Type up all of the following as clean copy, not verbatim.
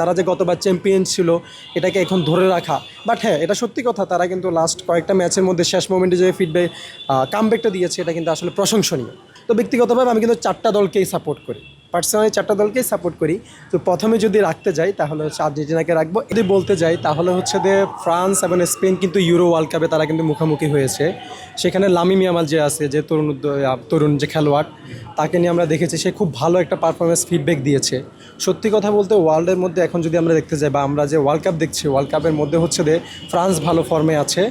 তারা যে গতবার চ্যাম্পিয়ন ছিল এটাকে এখন ধরে রাখা। বাট হ্যাঁ, এটা সত্যি কথা, তারা কিন্তু লাস্ট কয়েকটা ম্যাচের মধ্যে শেষ মোমেন্টে যে ফিডব্যাক কামব্যাকটা দিয়েছে এটা কিন্তু আসলে প্রশংসনীয়। তো ব্যক্তিগতভাবে আমি কিন্তু চারটা দলকেই সাপোর্ট করি, পার্সোনালি চারটা দলকেই সাপোর্ট করি। তো প্রথমে যদি রাখতে যাই তাহলে হচ্ছে আর্জেন্টিনাকে রাখবো। যদি বলতে যাই তাহলে হচ্ছে যে ফ্রান্স এবং স্পেন কিন্তু ইউরো ওয়ার্ল্ড কাপে তারা কিন্তু মুখোমুখি হয়েছে। সেখানে লামিন ইয়ামাল যে আছে, যে তরুণ যে খেলোয়াড়, তাকে নিয়ে আমরা দেখেছি সে খুব ভালো একটা পারফরমেন্স ফিডব্যাক দিয়েছে। সত্যি কথা বলতে ওয়ার্ল্ডের মধ্যে এখন যদি আমরা দেখতে যাই বা আমরা যে ওয়ার্ল্ড কাপ দেখছি, ওয়ার্ল্ড কাপের মধ্যে হচ্ছে যে ফ্রান্স ভালো ফর্মে আছে,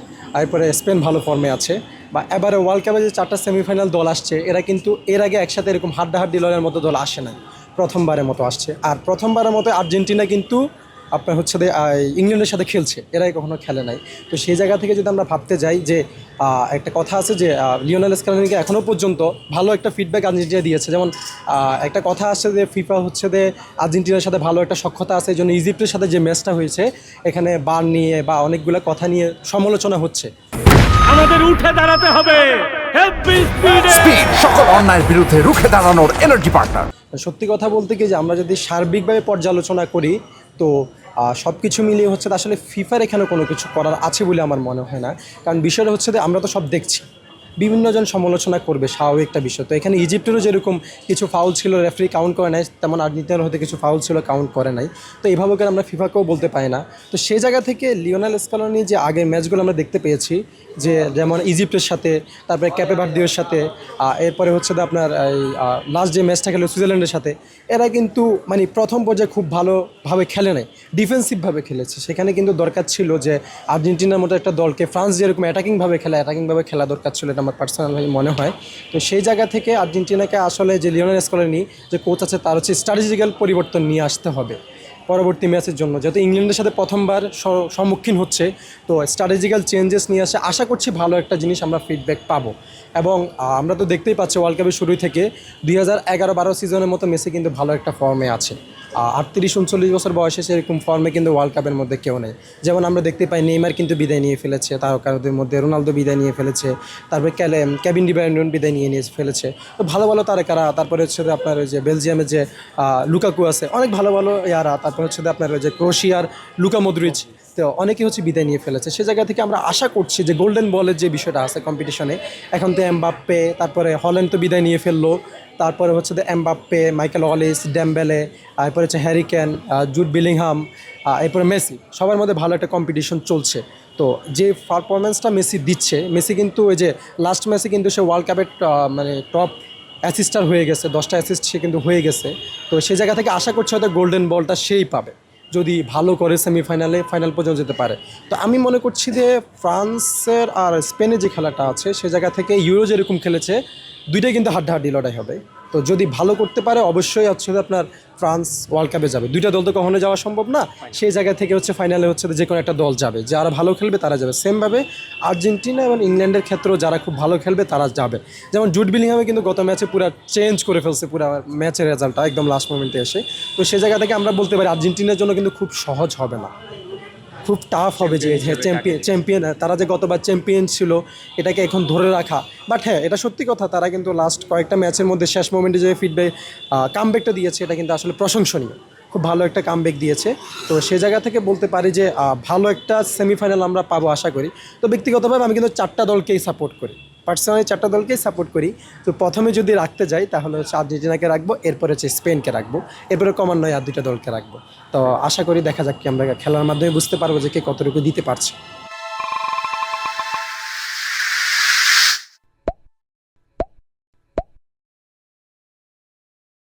এরপরে স্পেন ভালো ফর্মে আছে। বা এবারে ওয়ার্ল্ড কাপে যে চারটা সেমিফাইনাল দল আসছে, এরা কিন্তু এর আগে একসাথে এরকম হাড্ডাহাড্ডি লড়াইয়ের মতো দল আসে না, প্রথমবারের মতো আসছে। আর প্রথমবারের মতো আর্জেন্টিনা কিন্তু আপনার হচ্ছে যে ইংল্যান্ডের সাথে খেলছে, এরাই কখনো খেলে নাই। তো সেই জায়গা থেকে যদি আমরা ভাবতে যাই যে একটা কথা আছে যে লিওনেল স্ক্যালোনিকে এখনও পর্যন্ত ভালো একটা ফিডব্যাক আর্জেন্টিনা দিয়েছে। যেমন একটা কথা আছে যে ফিফা হচ্ছে যে আর্জেন্টিনার সাথে ভালো একটা সখ্যতা আছে, এই জন্য ইজিপ্টের সাথে যে ম্যাচটা হয়েছে এখানে বার নিয়ে বা অনেকগুলো কথা নিয়ে সমালোচনা হচ্ছে। আমাদের উঠে দাঁড়াতে হবে। স্পিড সকল অন্যায়ের বিরুদ্ধে রুখে দাঁড়ানোর এনার্জি পার্টনার। সত্যি কথা বলতে কি যে আমরা যদি সার্বিকভাবে পর্যালোচনা করি তো সব কিছু মিলিয়ে হচ্ছে আসলে ফিফার এখানে কোনো কিছু করার আছে বলে আমার মনে হয় না। কারণ বিষয়টা হচ্ছে যে আমরা তো সব দেখছি, বিভিন্নজন সমালোচনা করবে, স্বাভাবিক একটা বিষয়। তো এখানে ইজিপ্টেরও যেরকম কিছু ফাউল ছিল রেফারি কাউন্ট করে নাই, তেমন আর্জেন্টিনার হতে কিছু ফাউল ছিল কাউন্ট করে নাই। তো এইভাবে করে আমরা ফিফাকেও বলতে পারি না। তো সেই জায়গা থেকে লিওনেল স্ক্যালোনি যে আগের ম্যাচগুলো আমরা দেখতে পেয়েছি, যে যেমন ইজিপ্টের সাথে, তারপরে ক্যাপে ভার্দেদের সাথে, এরপরে হচ্ছে আপনার এই লাস্ট যে ম্যাচটা খেলো সুইজারল্যান্ডের সাথে, এরা কিন্তু মানে প্রথম পর্যায়ে খুব ভালোভাবে খেলে নাই, ডিফেন্সিভভাবে খেলেছে। সেখানে কিন্তু দরকার ছিল যে আর্জেন্টিনার মতো একটা দলকে ফ্রান্স যেরকম অ্যাটাকিংভাবে খেলা দরকার ছিল, এটা আমার পার্সোনালি মনে হয়। তো সেই জায়গা থেকে আর্জেন্টিনাকে আসলে যে লিওনেল স্ক্যালোনি যে কোচ আছে তার হচ্ছে স্ট্র্যাটেজিক্যাল পরিবর্তন নিয়ে আসতে হবে পরবর্তী ম্যাচের জন্য। যেহেতু ইংল্যান্ডের সাথে প্রথমবার সম্মুখীন হচ্ছে, তো স্ট্র্যাটেজিক্যাল চেঞ্জেস নিয়ে আসে, আশা করছি ভালো একটা জিনিস আমরা ফিডব্যাক পাবো। এবং আমরা তো দেখতেই পাচ্ছি ওয়ার্ল্ড কাপের শুরু থেকে 2011-12 সিজনের মতো মেসি কিন্তু ভালো একটা ফর্মে আছে। 38-39 বছর বয়সে সেরকম ফর্মে কিন্তু ওয়ার্ল্ড কাপের মধ্যে কেউ নেই। যেমন আমরা দেখতে পাই নেইমার কিন্তু বিদায় নিয়ে ফেলেছে, তারকাদের মধ্যে রোনালদো বিদায় নিয়ে ফেলেছে, তারপরে কেভিন ডি ব্রুইনে বিদায় নিয়ে ফেলেছে। তো ভালো ভালো তারকারা, তারপরে হচ্ছে আপনার ওই যে বেলজিয়ামের যে লুকাকু আছে, অনেক ভালো ভালো ইয়ারা, তারপরে হচ্ছে আপনার ওই যে ক্রোয়েশিয়ার লুকা মদ্রিচ, তো অনেকেই হচ্ছে বিদায় নিয়ে ফেলেছে। সে জায়গা থেকে আমরা আশা করছি যে গোল্ডেন বলের যে বিষয়টা আছে কম্পিটিশনে, এখন তো এমবাপ্পে, তারপরে হল্যান্ড তো বিদায় নিয়ে ফেললো, তারপরে হচ্ছে এমবাপ্পে, মাইকেল ওলিস, ডেম্বেলে, এরপরে হচ্ছে হ্যারি কেন, জুড বিলিংহাম, এরপরে মেসি, সবার মধ্যে ভালো একটা কম্পিটিশন চলছে। তো যে পারফরমেন্সটা মেসি দিচ্ছে, মেসি কিন্তু ওই যে লাস্ট ম্যাচে কিন্তু সে ওয়ার্ল্ড কাপের মানে টপ অ্যাসিস্টার হয়ে গেছে, 10টা অ্যাসিস্ট সে কিন্তু হয়ে গেছে। তো সেই জায়গা থেকে আশা করছি হয়তো গোল্ডেন বলটা সেই পাবে যদি ভালো করে ফাইনাল পর্যন্ত যেতে পারে। তো আমি মনে করছি যে ফ্রান্সের আর স্পেনের যে খেলাটা আছে সে জায়গা থেকে ইউরো যেরকম খেলেছে দুইটাই কিন্তু হাড্ডাহাড্ডি লড়াই হবে। তো যদি ভালো করতে পারে অবশ্যই হচ্ছে আপনার ফ্রান্স ওয়ার্ল্ড কাপে যাবে। দুইটা দল তো কখনো যাওয়া সম্ভব না, সেই জায়গা থেকে হচ্ছে ফাইনালে হচ্ছে যে কোনো একটা দল যাবে, যারা ভালো খেলবে তারা যাবে। সেমভাবে আর্জেন্টিনা এবং ইংল্যান্ডের ক্ষেত্রেও যারা খুব ভালো খেলবে তারা যাবে। যেমন জুড বিলিংহামে কিন্তু গত ম্যাচে পুরো চেঞ্জ করে ফেলছে পুরো ম্যাচের রেজাল্টটা একদম লাস্ট মোমেন্টে এসে। তো সেই জায়গা থেকে আমরা বলতে পারি আর্জেন্টিনার জন্য কিন্তু খুব সহজ হবে না, খুব টাফ হবে যে চ্যাম্পিয়ন তারা যে গতবার চ্যাম্পিয়ন ছিল এটাকে এখন ধরে রাখা। বাট হ্যাঁ, এটা সত্যি কথা, তারা কিন্তু লাস্ট কয়েকটা ম্যাচের মধ্যে শেষ মোমেন্টে যে ফিডব্যাক কামব্যাকটা দিয়েছে এটা কিন্তু আসলে প্রশংসনীয়, খুব ভালো একটা কামব্যাক দিয়েছে। তো সে জায়গা থেকে বলতে পারি যে ভালো একটা সেমিফাইনাল আমরা পাবো আশা করি। তো ব্যক্তিগতভাবে আমি কিন্তু চারটা দলকেই সাপোর্ট করি, পার্সোনালি চারটা দলকেই সাপোর্ট করি। তো প্রথমে যদি রাখতে যাই তাহলে হচ্ছে আর্জেন্টিনাকে রাখবো, এরপরে হচ্ছে স্পেনকে রাখবো, এরপরে ক্রমান্বয়ে আর দুইটা দলকে রাখবো। তো আশা করি দেখা যাক কি আমরা খেলার মাধ্যমে বুঝতে পারবো যে কে কতটুকু দিতে পারছে।